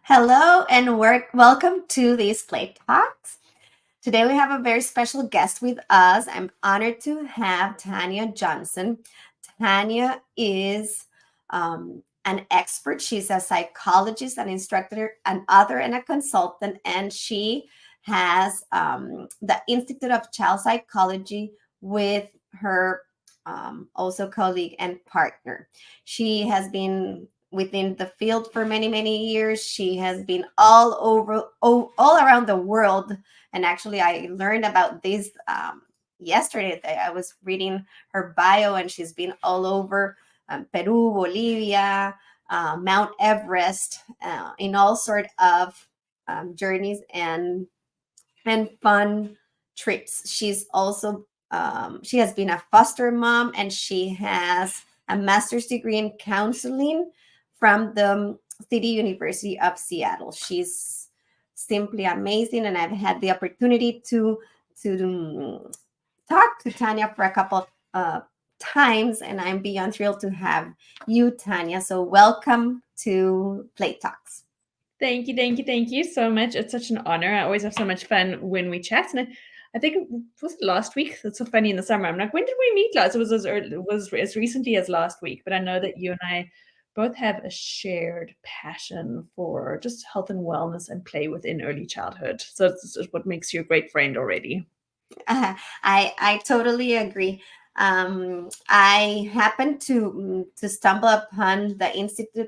Hello and welcome to these Play Talks. Today we have a very special guest with us. I'm honored to have Tania Johnson. Tania is an expert. She's a psychologist, an instructor, an author, and a consultant, and she has the Institute of Child Psychology with her also colleague and partner. She has been within the field for many years. She has been all around the world, and actually I learned about this yesterday. I was reading her bio, and she's been all over Peru, Bolivia, Mount Everest, in all sort of journeys and fun trips. She's also she has been a foster mom, and she has a master's degree in counseling from the City University of Seattle. She's simply amazing, and I've had the opportunity to talk to Tania for a couple of times, and I'm beyond thrilled to have you, Tania. So welcome to Play Talks. Thank you so much. It's such an honor. I always have so much fun when we chat. And I think it was last week. It's so funny in the summer. I'm like, when did we meet last? It was as recently as last week. But I know that you and I both have a shared passion for just health and wellness and play within early childhood. So it's what makes you a great friend already. I totally agree. I happened to stumble upon the Institute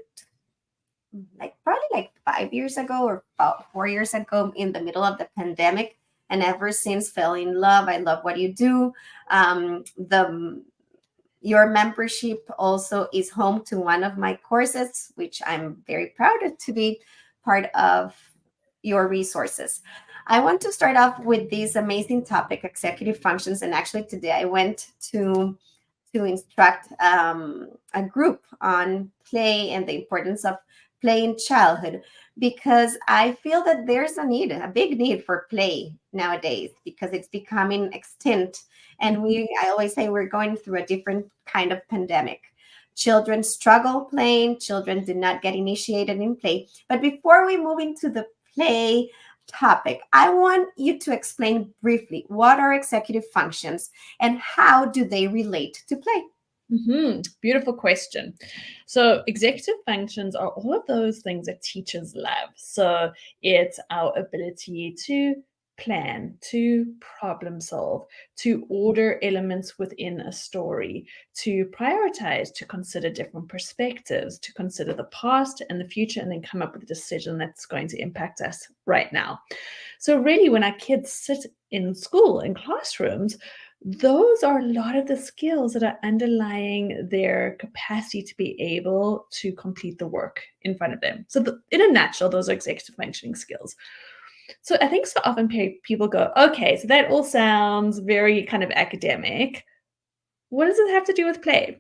probably 5 years ago or about 4 years ago in the middle of the pandemic, and ever since fell in love. I love what you do. The Your membership also is home to one of my courses, which I'm very proud to be part of your resources. I want to start off with this amazing topic, executive functions, and actually today I went to instruct a group on play and the importance of play in childhood, because I feel that there's a big need for play nowadays, because it's becoming extinct. And I always say we're going through a different kind of pandemic. Children struggle playing, children do not get initiated in play. But before we move into the play topic, I want you to explain briefly what are executive functions and how do they relate to play? Beautiful question. So, executive functions are all of those things that teachers love. So, it's our ability to plan, to problem solve, to order elements within a story, to prioritize, to consider different perspectives, to consider the past and the future, and then come up with a decision that's going to impact us right now. So, really, when our kids sit in school, in classrooms, those are a lot of the skills that are underlying their capacity to be able to complete the work in front of them. So, in a nutshell, those are executive functioning skills. So, I think so often people go, okay, so that all sounds very kind of academic. What does it have to do with play?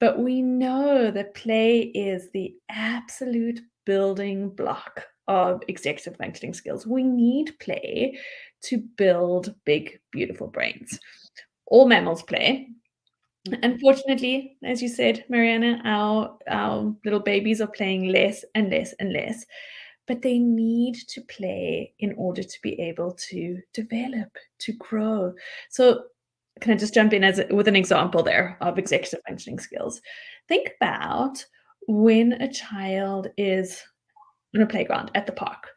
But we know that play is the absolute building block of executive functioning skills. We need play to build big, beautiful brains. All mammals play. Unfortunately, as you said, Mariana, our little babies are playing less and less and less, but they need to play in order to be able to develop, to grow. So, can I just jump in with an example there of executive functioning skills? Think about when a child is on a playground at the park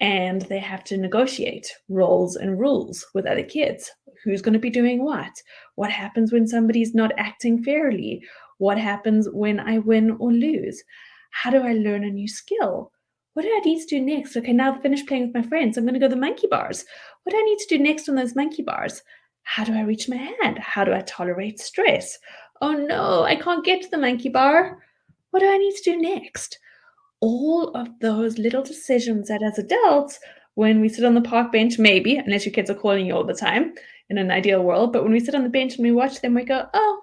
and they have to negotiate roles and rules with other kids. Who's going to be doing what? What happens when somebody's not acting fairly? What happens when I win or lose? How do I learn a new skill? What do I need to do next? Okay, now I've finished playing with my friends. I'm going to go to the monkey bars. What do I need to do next on those monkey bars? How do I reach my hand? How do I tolerate stress? Oh no, I can't get to the monkey bar. What do I need to do next? All of those little decisions that as adults, when we sit on the park bench, maybe, unless your kids are calling you all the time in an ideal world, but when we sit on the bench and we watch them, we go, oh,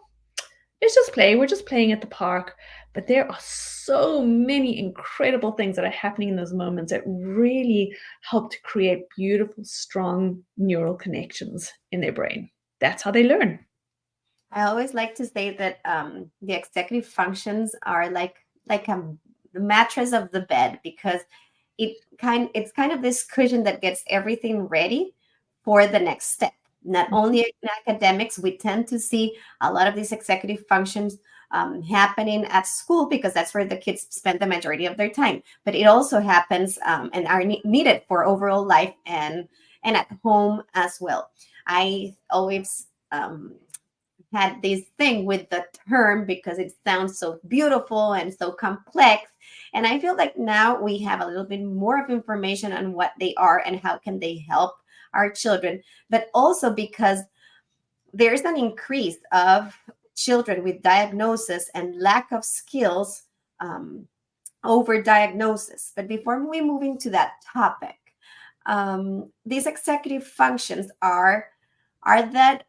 it's just play. We're just playing at the park. But there are so many incredible things that are happening in those moments that really help to create beautiful, strong neural connections in their brain. That's how they learn. I always like to say that the executive functions are like the mattress of the bed, because it's kind of this cushion that gets everything ready for the next step. Not only in academics, we tend to see a lot of these executive functions happening at school because that's where the kids spend the majority of their time. But it also happens and are needed for overall life and at home as well. I always had this thing with the term because it sounds so beautiful and so complex. And I feel like now we have a little bit more of information on what they are and how can they help our children, but also because there's an increase of children with diagnosis and lack of skills over diagnosis. But before we move into that topic, these executive functions are that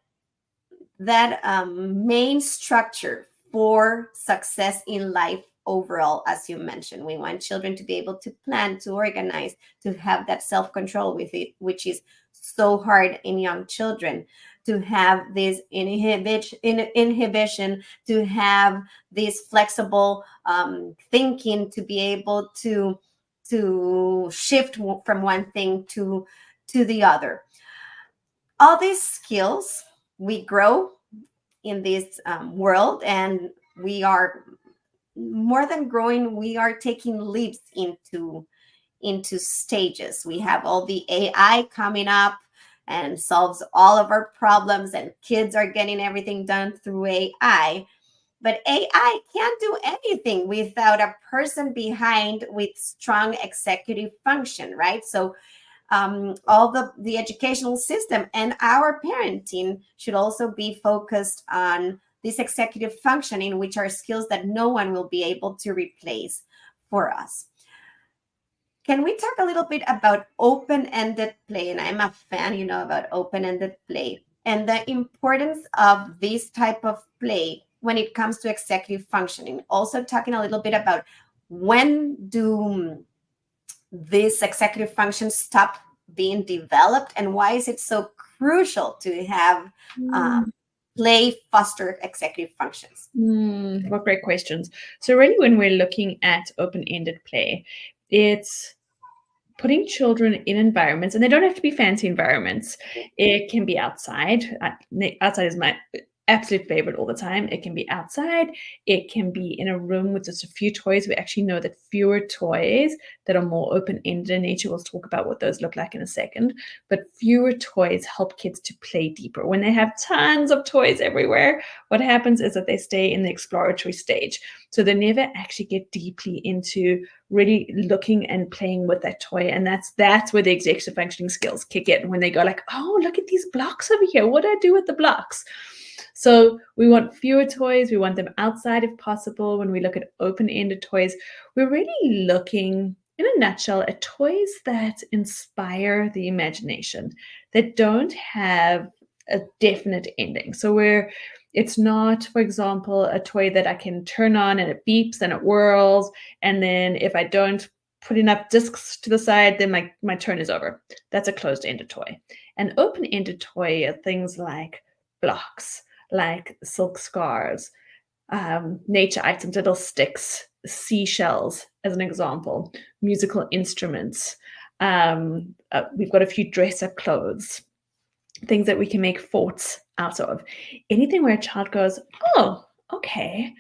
main structure for success in life overall. As you mentioned, we want children to be able to plan, to organize, to have that self-control with it, which is so hard in young children, to have this inhibition, to have this flexible thinking, to be able to shift from one thing to the other. All these skills, we grow in this world, and we are more than growing, we are taking leaps into stages. We have all the AI coming up and solves all of our problems, and kids are getting everything done through AI. But AI can't do anything without a person behind with strong executive function, right? So all the educational system and our parenting should also be focused on this executive functioning, which are skills that no one will be able to replace for us. Can we talk a little bit about open-ended play? And I'm a fan, about open-ended play and the importance of this type of play when it comes to executive functioning. Also talking a little bit about when do these executive functions stop being developed, and why is it so crucial to have play foster executive functions? What great questions. So really, when we're looking at open-ended play, it's putting children in environments, and they don't have to be fancy environments. It can be outside. Outside is my absolute favorite all the time. It can be outside. It can be in a room with just a few toys. We actually know that fewer toys that are more open-ended in nature, we'll talk about what those look like in a second, but fewer toys help kids to play deeper. When they have tons of toys everywhere, what happens is that they stay in the exploratory stage. So they never actually get deeply into really looking and playing with that toy. And that's where the executive functioning skills kick in, when they go like, oh, look at these blocks over here. What do I do with the blocks? So we want fewer toys. We want them outside if possible. When we look at open-ended toys, we're really looking, in a nutshell, at toys that inspire the imagination, that don't have a definite ending. So it's not, for example, a toy that I can turn on and it beeps and it whirls, and then if I don't put enough discs to the side, then my turn is over. That's a closed-ended toy. An open-ended toy are things like blocks, like silk scarves, nature items, little sticks, seashells, as an example, musical instruments. We've got a few dress-up clothes, things that we can make forts out of. Anything where a child goes, oh, okay,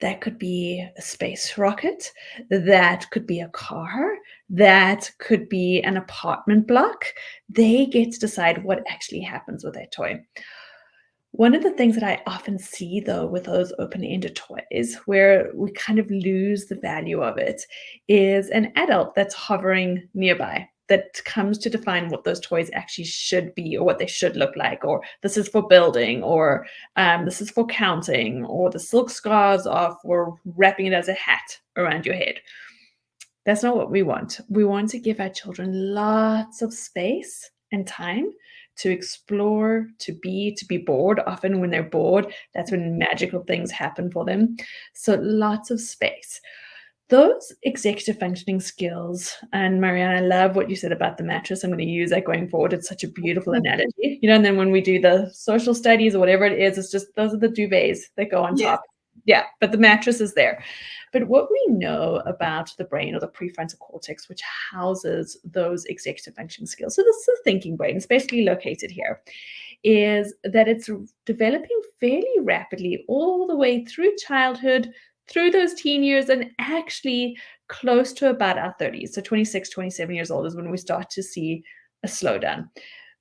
that could be a space rocket, that could be a car, that could be an apartment block. They get to decide what actually happens with their toy. One of the things that I often see, though, with those open-ended toys, where we kind of lose the value of it, is an adult that's hovering nearby, that comes to define what those toys actually should be, or what they should look like, or this is for building, or this is for counting, or the silk scarves are for wrapping it as a hat around your head. That's not what we want. We want to give our children lots of space and time to explore, to be bored. Often when they're bored, that's when magical things happen for them. So lots of space. Those executive functioning skills, and Marianne, I love what you said about the mattress. I'm going to use that going forward. It's such a beautiful analogy. And then when we do the social studies or whatever it is, it's just, those are the duvets that go on top. Yeah, but the mattress is there. But what we know about the brain or the prefrontal cortex, which houses those executive functioning skills, so this is the thinking brain, it's basically located here, is that it's developing fairly rapidly all the way through childhood, through those teen years, and actually close to about our 30s. So 26, 27 years old is when we start to see a slowdown.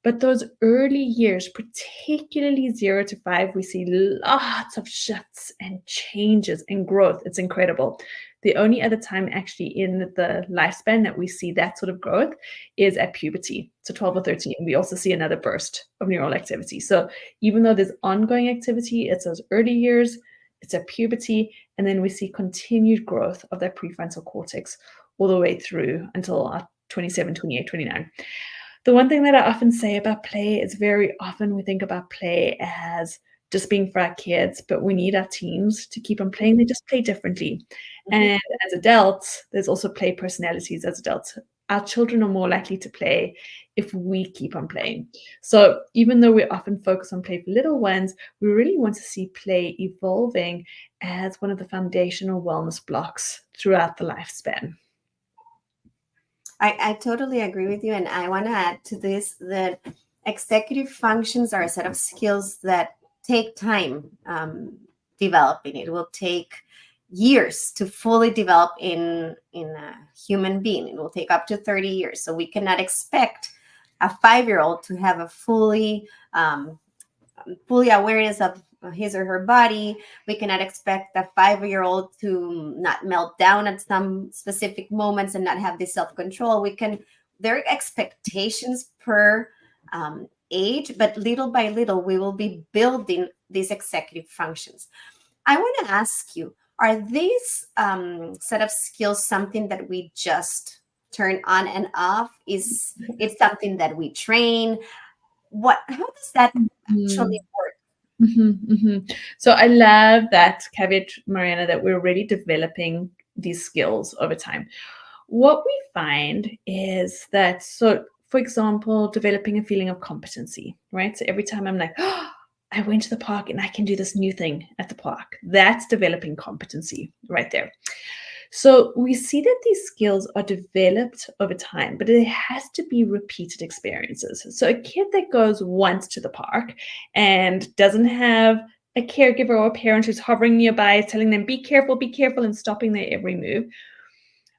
But those early years, particularly 0 to 5, we see lots of shifts and changes and growth. It's incredible. The only other time actually in the lifespan that we see that sort of growth is at puberty. So 12 or 13, we also see another burst of neural activity. So even though there's ongoing activity, it's those early years, it's at puberty, and then we see continued growth of that prefrontal cortex all the way through until our 27, 28, 29. The one thing that I often say about play is very often we think about play as just being for our kids, but we need our teens to keep on playing. They just play differently. And as adults, there's also play personalities as adults. Our children are more likely to play if we keep on playing. So even though we often focus on play for little ones, we really want to see play evolving as one of the foundational wellness blocks throughout the lifespan. I totally agree with you. And I want to add to this that executive functions are a set of skills that take time developing. It will take years to fully develop in a human being. It will take up to 30 years. So we cannot expect a 5-year-old to have a fully awareness of his or her body. We cannot expect a 5-year-old to not melt down at some specific moments and not have this self-control. There are expectations per age, but little by little, we will be building these executive functions. I want to ask you, are these set of skills something that we just turn on and off? Is it something that we train? How does that actually work? So I love that caveat, Mariana, that we're really developing these skills over time. What we find is that, so for example, developing a feeling of competency, right? So every time I'm like, oh, I went to the park and I can do this new thing at the park. That's developing competency right there. So we see that these skills are developed over time, but it has to be repeated experiences. So a kid that goes once to the park and doesn't have a caregiver or a parent who's hovering nearby, telling them, be careful, and stopping their every move.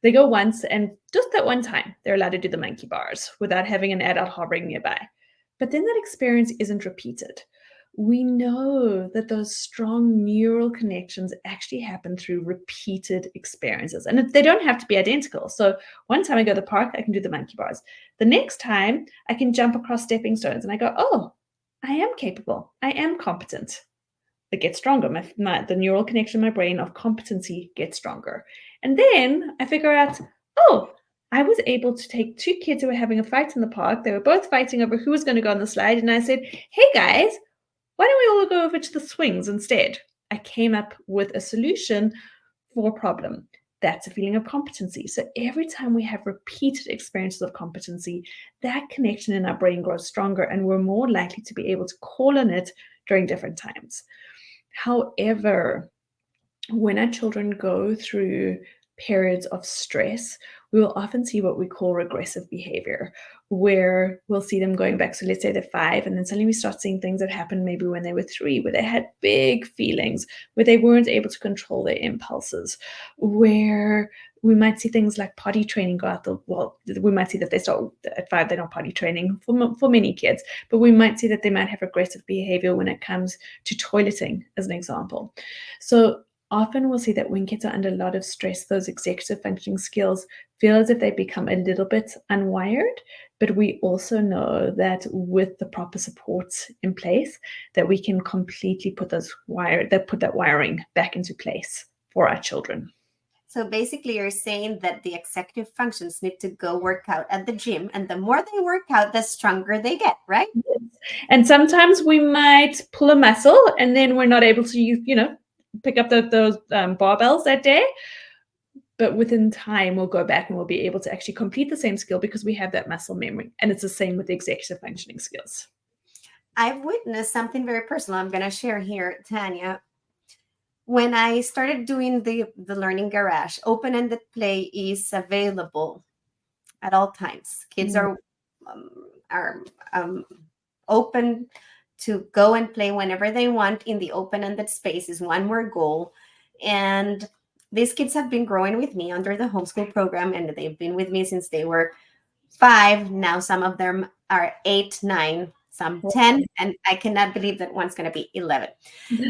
They go once, and just that one time, they're allowed to do the monkey bars without having an adult hovering nearby. But then that experience isn't repeated. We know that those strong neural connections actually happen through repeated experiences. And they don't have to be identical. So one time I go to the park, I can do the monkey bars. The next time I can jump across stepping stones and I go, oh, I am capable. I am competent. It gets stronger. The neural connection in my brain of competency gets stronger. And then I figure out, oh, I was able to take 2 kids who were having a fight in the park. They were both fighting over who was going to go on the slide. And I said, hey guys, why don't we all go over to the swings instead? I came up with a solution for a problem. That's a feeling of competency. So every time we have repeated experiences of competency, that connection in our brain grows stronger and we're more likely to be able to call on it during different times. However, when our children go through periods of stress, we will often see what we call regressive behavior, where we'll see them going back. So let's say they're 5, and then suddenly we start seeing things that happened maybe when they were 3, where they had big feelings, where they weren't able to control their impulses, where we might see things like potty training go out we might see that they start at 5, they're not potty training for many kids, but we might see that they might have aggressive behavior when it comes to toileting, as an example. So often we'll see that when kids are under a lot of stress, those executive functioning skills feel as if they become a little bit unwired. But we also know that with the proper supports in place, that we can completely put that wiring back into place for our children. So basically, you're saying that the executive functions need to go work out at the gym, and the more they work out, the stronger they get, right? Yes. And sometimes we might pull a muscle, and then we're not able to pick up those barbells that day. But within time, we'll go back and we'll be able to actually complete the same skill because we have that muscle memory. And it's the same with the executive functioning skills. I've witnessed something very personal I'm going to share here, Tania. when I started doing the learning garage, open-ended play is available at all times. Kids Mm. um, are open to go and play whenever they want in the open-ended space is one more goal. And these kids have been growing with me under the homeschool program, and they've been with me since they were 5. Now some of them are 8, 9, some 10, and I cannot believe that one's going to be 11.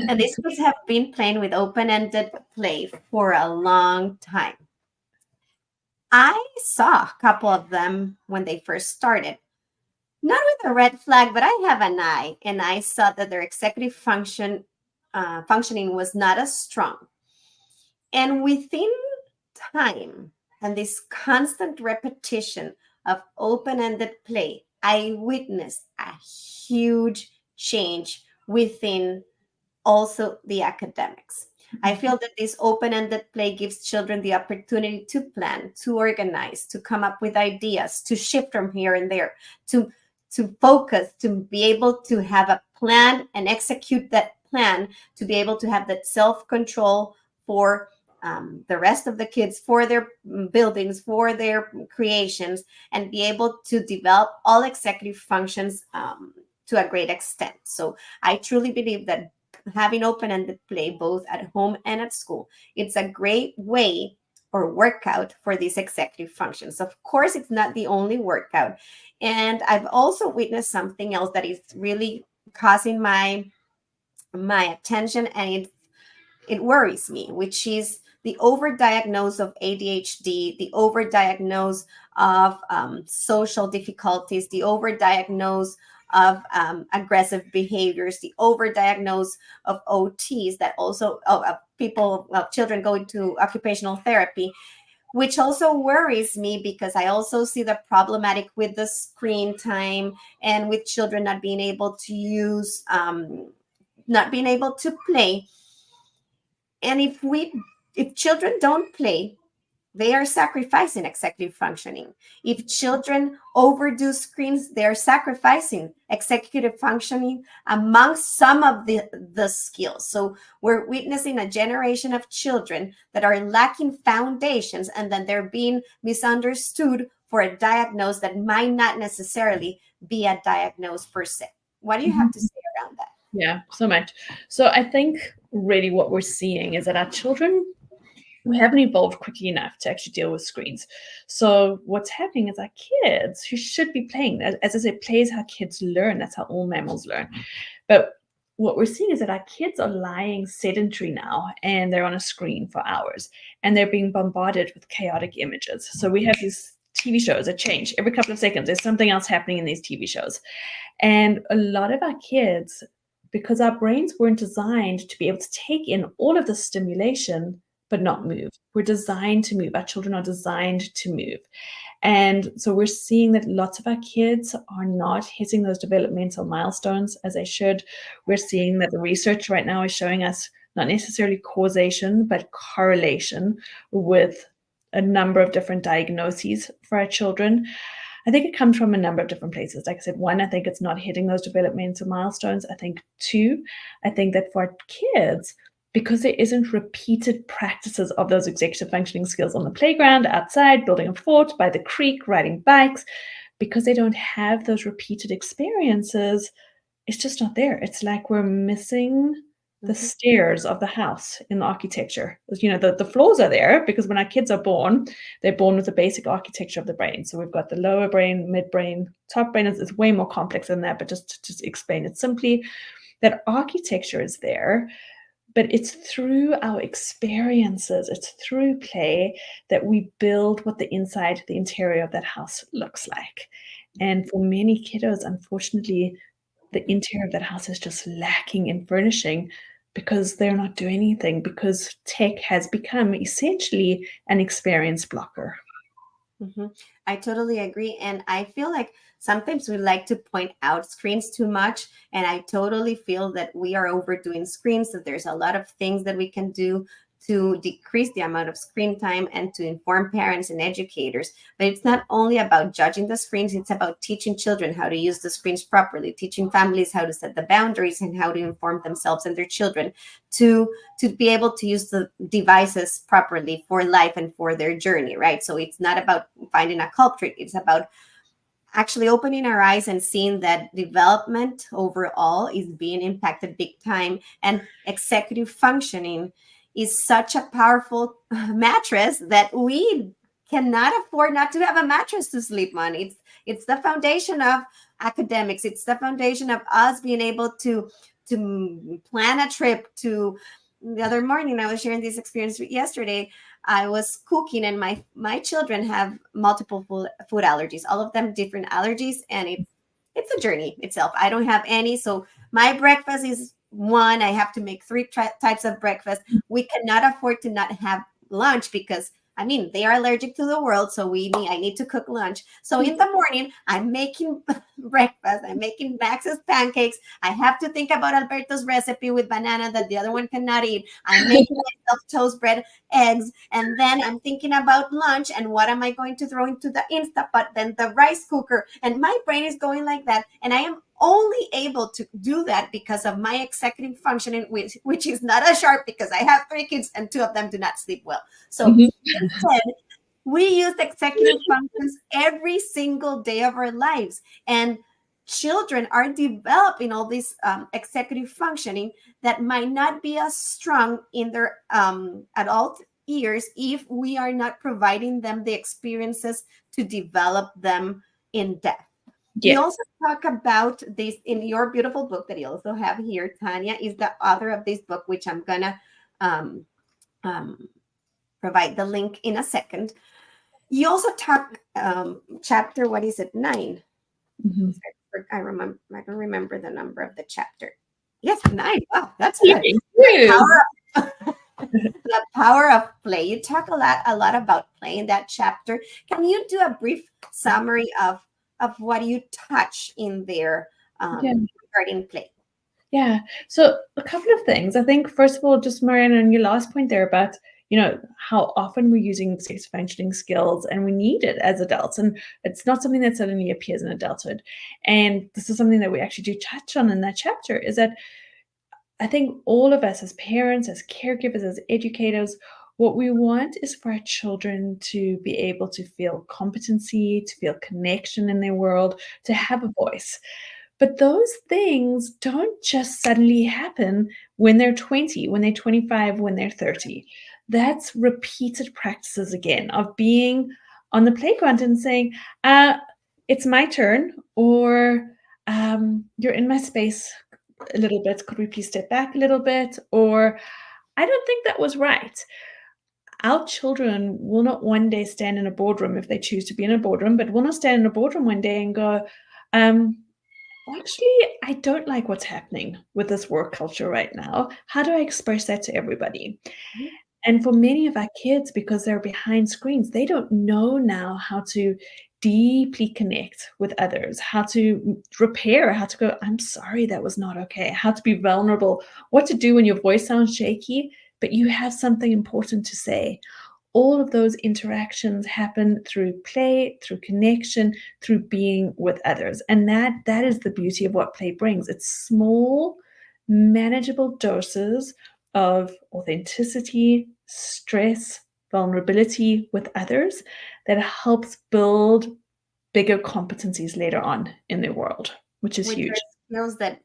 And these kids have been playing with open-ended play for a long time. I saw a couple of them when they first started, not with a red flag, but I have an eye, and I saw that their executive functioning was not as strong. And within time and this constant repetition of open-ended play, I witnessed a huge change within also the academics. I feel that this open ended play gives children the opportunity to plan, to organize, to come up with ideas, to shift from here and there, to, to focus, to be able to have a plan and execute that plan, to be able to have that self control for the rest of the kids, for their buildings, for their creations, and be able to develop all executive functions to a great extent. So I truly believe that having open-ended play both at home and at school, it's a great way or workout for these executive functions. Of course, it's not the only workout. And I've also witnessed something else that is really causing my attention, and it worries me, which is the overdiagnose of ADHD, the overdiagnose of social difficulties, the overdiagnose of aggressive behaviors, the overdiagnose of OTs that also of people, of children going to occupational therapy, which also worries me because I also see the problematic with the screen time and with children not being able to use, not being able to play. And if children don't play, they are sacrificing executive functioning. If children overdo screens, they are sacrificing executive functioning amongst some of the skills. So we're witnessing a generation of children that are lacking foundations, and then they're being misunderstood for a diagnosis that might not necessarily be a diagnosis per se. What do you have to say around that? Yeah, so much. So I think really what we're seeing is that our children, we haven't evolved quickly enough to actually deal with screens. So what's happening is our kids who should be playing, as I said, play is how kids learn. That's how all mammals learn. But what we're seeing is that our kids are lying sedentary now, and they're on a screen for hours, and they're being bombarded with chaotic images. So we have these TV shows that change every couple of seconds. There's something else happening in these TV shows. And a lot of our kids, because our brains weren't designed to be able to take in all of the stimulation but not move. We're designed to move. Our children are designed to move. And so we're seeing that lots of our kids are not hitting those developmental milestones as they should. We're seeing that the research right now is showing us not necessarily causation, but correlation with a number of different diagnoses for our children. I think it comes from a number of different places. Like I said, one, I think it's not hitting those developmental milestones. I think two, I think that for our kids, because there isn't repeated practices of those executive functioning skills on the playground, outside, building a fort, by the creek, riding bikes, because they don't have those repeated experiences, it's just not there. It's like we're missing the stairs of the house in the architecture. You know, the floors are there because when our kids are born, they're born with the basic architecture of the brain. So we've got the lower brain, midbrain, top brain. It's way more complex than that, but just to explain it simply, that architecture is there. But it's through our experiences, it's through play that we build what the inside, the interior of that house looks like. And for many kiddos, unfortunately, the interior of that house is just lacking in furnishing because they're not doing anything, because tech has become essentially an experience blocker. Mm-hmm. I totally agree. And I feel like sometimes we like to point out screens too much. And I totally feel that we are overdoing screens, that there's a lot of things that we can do to decrease the amount of screen time and to inform parents and educators. But it's not only about judging the screens, it's about teaching children how to use the screens properly, teaching families how to set the boundaries and how to inform themselves and their children to be able to use the devices properly for life and for their journey, right? So it's not about finding a culprit, it's about actually opening our eyes and seeing that development overall is being impacted big time, and executive functioning is such a powerful mattress that we cannot afford not to have a mattress to sleep on. It's the foundation of academics, it's the foundation of us being able to plan a trip. To the other morning, I was sharing this experience yesterday. I was cooking, and my children have multiple food allergies, all of them different allergies, and it's a journey itself. I don't have any, so my breakfast is one. I have to make three types of breakfast. We cannot afford to not have lunch because I mean they are allergic to the world, so I need to cook lunch. So in the morning, I'm making breakfast. I'm making Max's pancakes. I have to think about Alberto's recipe with banana that the other one cannot eat. I'm making myself toast bread, eggs, and then I'm thinking about lunch and what am I going to throw into the Instapot, then the rice cooker, and my brain is going like that, and I am only able to do that because of my executive functioning, which is not as sharp because I have three kids and two of them do not sleep well. So instead, we use executive functions every single day of our lives, and children are developing all this executive functioning that might not be as strong in their adult years if we are not providing them the experiences to develop them in depth. You Yeah. also talk about this in your beautiful book that you also have here. Tania is the author of this book, which I'm gonna um, um, provide the link in a second. You also talk chapter, what is it, 9? Mhm. I don't remember the number of the chapter. Yes, 9. Wow, that's good. Thank The you. power of, the power of play. You talk a lot about play in that chapter. Can you do a brief summary of what you touch in there Yeah. regarding play? Yeah. So a couple of things. I think first of all, just Mariana, on your last point there about, how often we're using executive functioning skills and we need it as adults. And it's not something that suddenly appears in adulthood. And this is something that we actually do touch on in that chapter, is that I think all of us as parents, as caregivers, as educators, what we want is for our children to be able to feel competency, to feel connection in their world, to have a voice. But those things don't just suddenly happen when they're 20, when they're 25, when they're 30. That's repeated practices again of being on the playground and saying, it's my turn, or you're in my space a little bit. Could we please step back a little bit? Or I don't think that was right. Our children will not one day stand in a boardroom if they choose to be in a boardroom, but will not stand in a boardroom one day and go, actually, I don't like what's happening with this work culture right now. How do I express that to everybody? And for many of our kids, because they're behind screens, they don't know now how to deeply connect with others, how to repair, how to go, I'm sorry, that was not okay, how to be vulnerable, what to do when your voice sounds shaky, but you have something important to say. All of those interactions happen through play, through connection, through being with others. And that is the beauty of what play brings. It's small, manageable doses of authenticity, stress, vulnerability with others that helps build bigger competencies later on in their world, which is Which huge. are skills that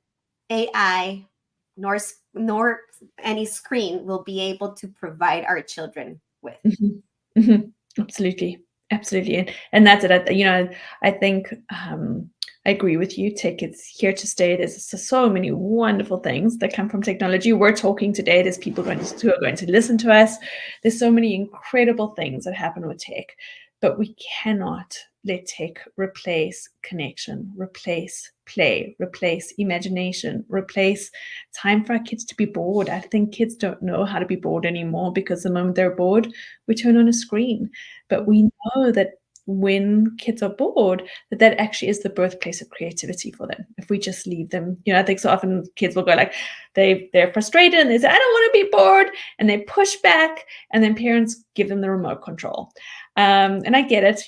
AI nor any screen will be able to provide our children with. Mhm. Mhm. Absolutely. Absolutely. And that's it. I think I agree with you. Tech is here to stay. There's so many wonderful things that come from technology. We're talking today. There's people who are going to listen to us. There's so many incredible things that happen with tech, but we cannot let tech replace connection, replace play, replace imagination, replace time for our kids to be bored. I think kids don't know how to be bored anymore because the moment they're bored, we turn on a screen. But we know that when kids are bored, that actually is the birthplace of creativity for them. If we just leave them, I think so often kids will go like, they're frustrated and they say, I don't want to be bored, and they push back, and then parents give them the remote control. And I get it,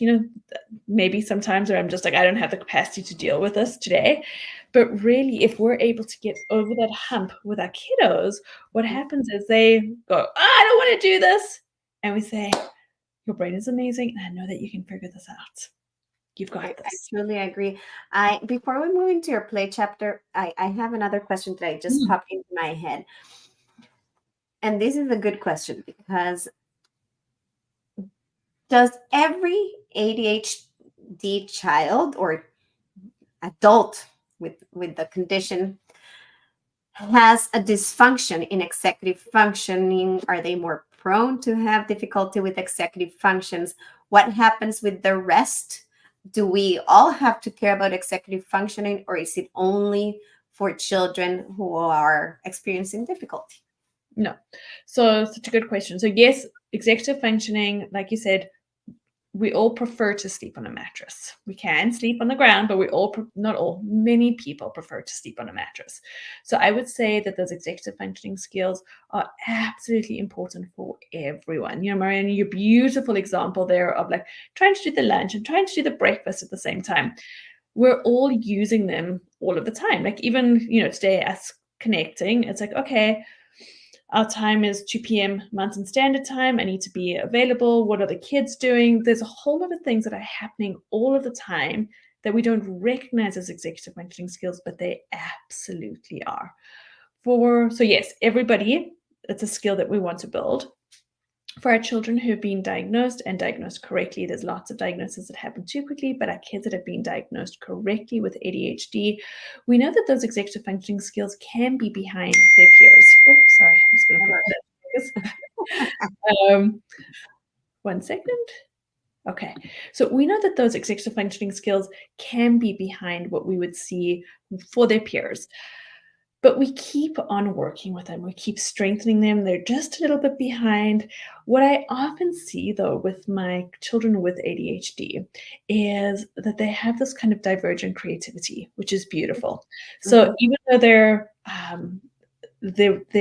maybe sometimes where I'm just like, I don't have the capacity to deal with this today. But really, if we're able to get over that hump with our kiddos, what happens is they go, I don't want to do this. And we say, your brain is amazing, and I know that you can figure this out. You've got I this. truly agree. Before we move into your play chapter, I have another question that I just Mm. popped into my head. And this is a good question, because does every ADHD child or adult with the condition has a dysfunction in executive functioning? Are they more prone to have difficulty with executive functions? What happens with the rest? Do we all have to care about executive functioning, or is it only for children who are experiencing difficulty? No. So such a good question. So yes, executive functioning, like you said, we all prefer to sleep on a mattress. We can sleep on the ground, but not all, many people prefer to sleep on a mattress. So I would say that those executive functioning skills are absolutely important for everyone. Marianne, your beautiful example there of like trying to do the lunch and trying to do the breakfast at the same time. We're all using them all of the time. Like even, today us connecting, it's like, okay, our time is 2 p.m. Mountain Standard Time. I need to be available. What are the kids doing? There's a whole lot of things that are happening all of the time that we don't recognize as executive functioning skills, but they absolutely are. So yes, everybody, it's a skill that we want to build. For our children who have been diagnosed and diagnosed correctly, there's lots of diagnoses that happen too quickly, but our kids that have been diagnosed correctly with ADHD, we know that those executive functioning skills can be behind their peers. Oh, sorry, I'm just going to put that. 1 second. Okay, so we know that those executive functioning skills can be behind what we would see for their peers. But we keep on working with them. We keep strengthening them. They're just a little bit behind. What I often see, though, with my children with ADHD is that they have this kind of divergent creativity, which is beautiful. So even though their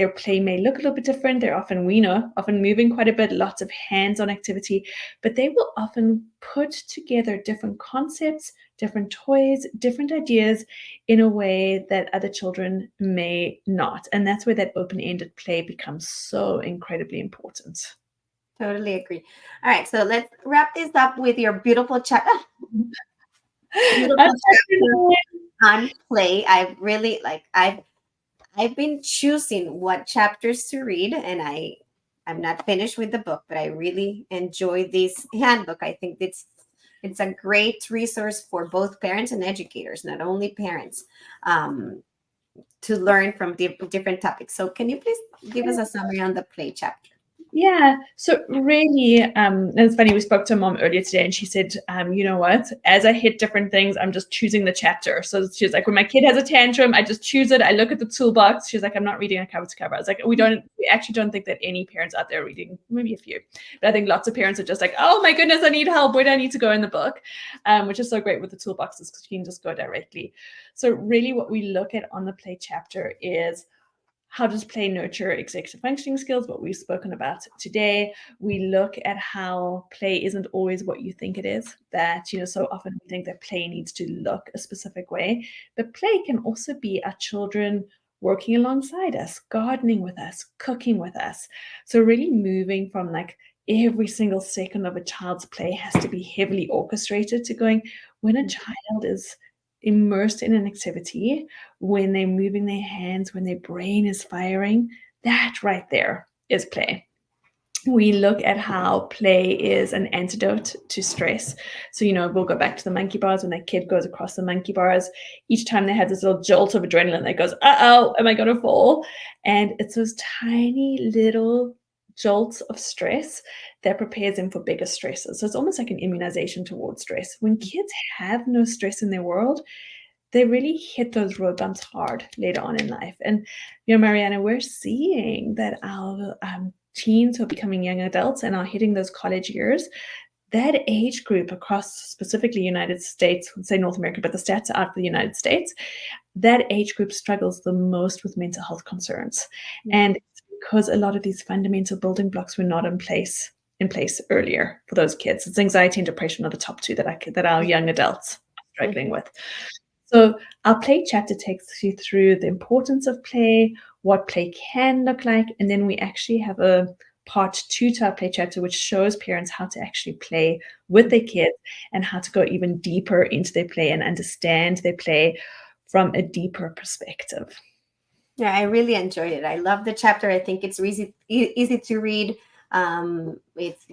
play may look a little bit different, they're often moving quite a bit, lots of hands-on activity, but they will often put together different concepts, different toys, different ideas in a way that other children may not. And that's where that open-ended play becomes so incredibly important. Totally agree. All right, so let's wrap this up with your beautiful chapter. Beautiful chapter on play. I really like. I've been choosing what chapters to read, and I'm not finished with the book, but I really enjoy this handbook. I think it's a great resource for both parents and educators, not only parents, to learn from different topics. So can you please give us a summary on the play chapter? Yeah. So really, and it's funny, we spoke to mom earlier today and she said, you know what, as I hit different things, I'm just choosing the chapter. So she's like, when my kid has a tantrum, I just choose it. I look at the toolbox. She's like, I'm not reading a cover to cover. I was like, we actually don't think that any parents out there are reading, maybe a few, but I think lots of parents are just like, oh my goodness, I need help. Where do I need to go in the book? Which is so great with the toolboxes because you can just go directly. So really what we look at on the play chapter is, how does play nurture executive functioning skills? What we've spoken about today. We look at how play isn't always what you think it is. That, so often we think that play needs to look a specific way, but play can also be our children working alongside us, gardening with us, cooking with us. So really moving from like every single second of a child's play has to be heavily orchestrated to going, when a child is immersed in an activity, when they're moving their hands, when their brain is firing, that right there is play. We look at how play is an antidote to stress. So, we'll go back to the monkey bars. When that kid goes across the monkey bars, each time they have this little jolt of adrenaline that goes, uh-oh, am I going to fall? And it's those tiny little jolts of stress that prepares them for bigger stresses. So it's almost like an immunization towards stress. When kids have no stress in their world, they really hit those road bumps hard later on in life. And, Mariana, we're seeing that our teens who are becoming young adults and are hitting those college years, that age group across specifically United States, say North America, but the stats are out for the United States, that age group struggles the most with mental health concerns. And it's because a lot of these fundamental building blocks were not in place earlier for those kids. It's anxiety and depression are the top two that our young adults are struggling with. So our play chapter takes you through the importance of play, what play can look like, and then we actually have a part 2 to our play chapter, which shows parents how to actually play with their kids and how to go even deeper into their play and understand their play from a deeper perspective. Yeah, I really enjoyed it. I love the chapter. I think it's easy to read. It's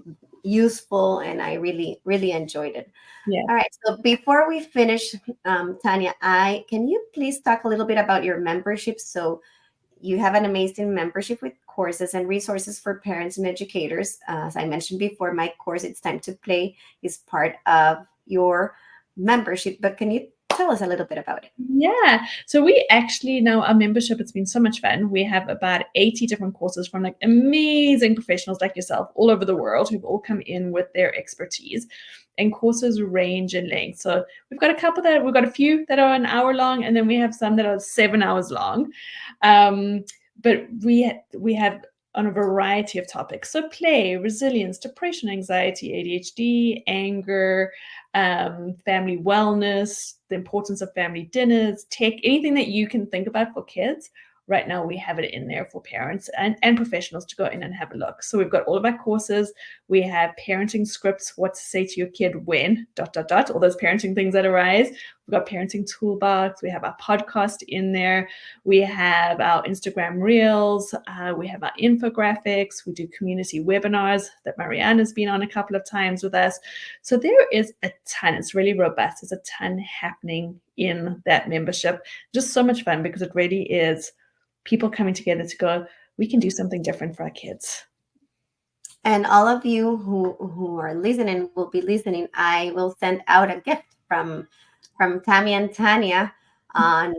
useful, and I really enjoyed it. Yeah. All right. So before we finish, Tania, can you please talk a little bit about your membership? So you have an amazing membership with courses and resources for parents and educators. As I mentioned before, my course, It's Time to Play, is part of your membership. But can you tell us a little bit about it? Yeah. So we actually now our membership, it's been so much fun. We have about 80 different courses from like amazing professionals like yourself all over the world who've all come in with their expertise. And courses range in length. So we've got a few that are an hour long, and then we have some that are 7 hours long. But we have on a variety of topics. So play, resilience, depression, anxiety, ADHD, anger, family wellness, the importance of family dinners, tech, anything that you can think about for kids. Right now, we have it in there for parents and professionals to go in and have a look. So we've got all of our courses. We have parenting scripts, what to say to your kid when, ... all those parenting things that arise. We've got parenting toolbox. We have our podcast in there. We have our Instagram reels. We have our infographics. We do community webinars that Mariana's been on a couple of times with us. So there is a ton. It's really robust. There's a ton happening in that membership. Just so much fun because it really is people coming together to go, we can do something different for our kids. And all of you who are listening will be listening. I will send out a gift from Tammy and Tania on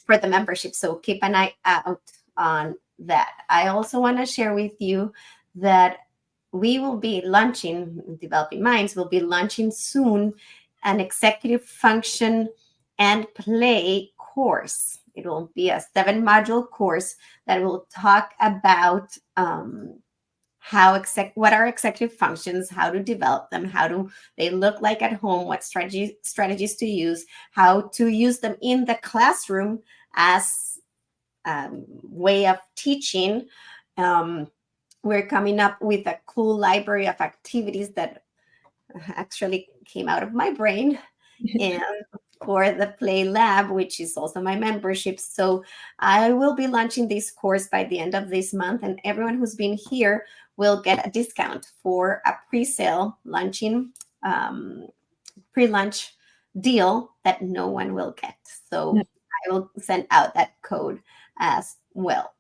for the membership. So keep an eye out on that. I also want to share with you that we will be launching, Developing Minds will be launching soon an executive function and play course. It will be a 7-module course that will talk about what are executive functions, how to develop them, how do they look like at home, what strategies to use, how to use them in the classroom as way of teaching. We're coming up with a cool library of activities that actually came out of my brain. And for the Play Lab, which is also my membership. So I will be launching this course by the end of this month, and everyone who's been here will get a discount for a pre-sale launching pre-launch deal that no one will get. So I will send out that code as well.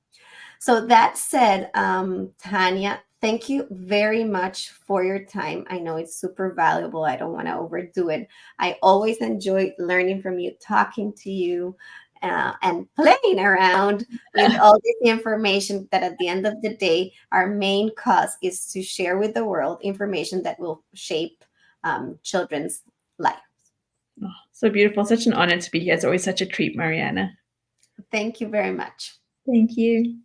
So that said, Tania, thank you very much for your time. I know it's super valuable. I don't want to overdo it. I always enjoy learning from you, talking to you, and playing around with all this information that at the end of the day, our main cause is to share with the world information that will shape children's lives. Oh, so beautiful. Such an honor to be here. It's always such a treat, Mariana. Thank you very much. Thank you.